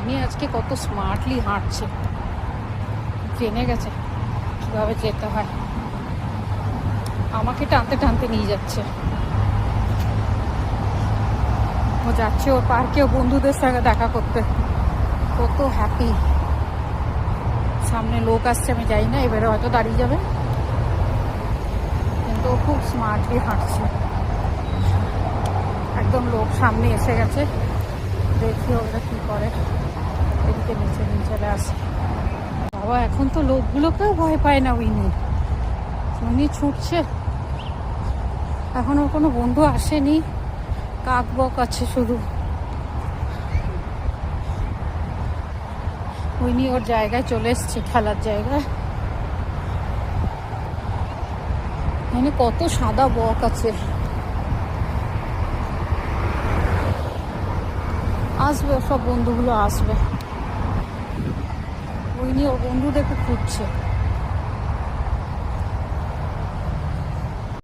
উনি আজকে কত স্মার্টলি হাঁটছে, জেনে গেছে কীভাবে যেতে হয়। আমাকে টানতে টানতে নিয়ে যাচ্ছে। ও যাচ্ছে ওর পার্কেও বন্ধুদের সঙ্গে দেখা করতে, কত হ্যাপি। সামনে লোক আসছে, আমি যাই না, এবারে হয়তো দাঁড়িয়ে যাবে, কিন্তু ও খুব স্মার্টলি হাঁটছে। একদম লোক সামনে এসে গেছে, দেখি ওরা কী করে। এদিকে নিচে নিয়ে চলে আসে। বাবা, এখন তো লোকগুলোকেও ভয় পায় না উইনি। উইনি ছুটছে, এখন ওর কোনো বন্ধু আসেনি, কাক বক আছে শুধু। উইনি ওর জায়গায় চলে এসছে, খেলার জায়গায়। এখানে কত সাদা বক আছে। আসবে, সব বন্ধুগুলো আসবে। উইনি ওর বন্ধুদেরকে খুঁজছে।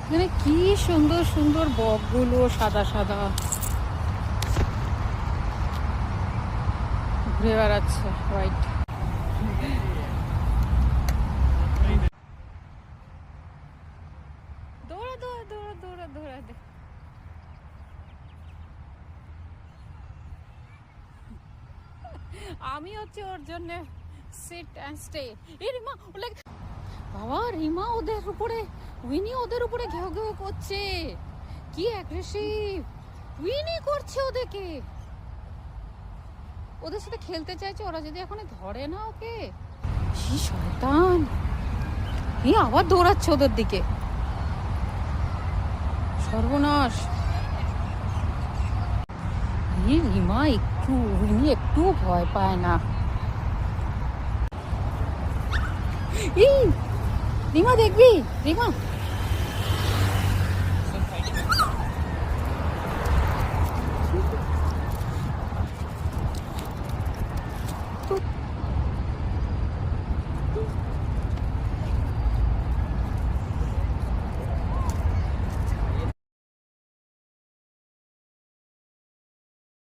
এখানে কি সুন্দর সুন্দর বকগুলো, সাদা সাদা ঘুরে বেড়াচ্ছে। রাইট, দৌড়া দৌড়া দৌড়া দৌড়া দৌড়া দে। আমি হচ্ছে ওর জন্য সিট অ্যান্ড স্টে। এ রিমা, বাবা রিমা ওদের উপরে, উইনি ওদের উপরে ঘেউ ঘেউ করছে। কি অ্যাগ্রেসিভ উইনি করছে ওদেরকে, ওদের সাথে খেলতে চাইছে। ওরা যদি এখন ধরে না ওকে, কি শয়তান। আবার দৌড়াচ্ছে ওদের দিকে, সর্বনাশ। রিমা একটু, উইনি একটু ভয় পায় না। রিমা দেখবি, রিমা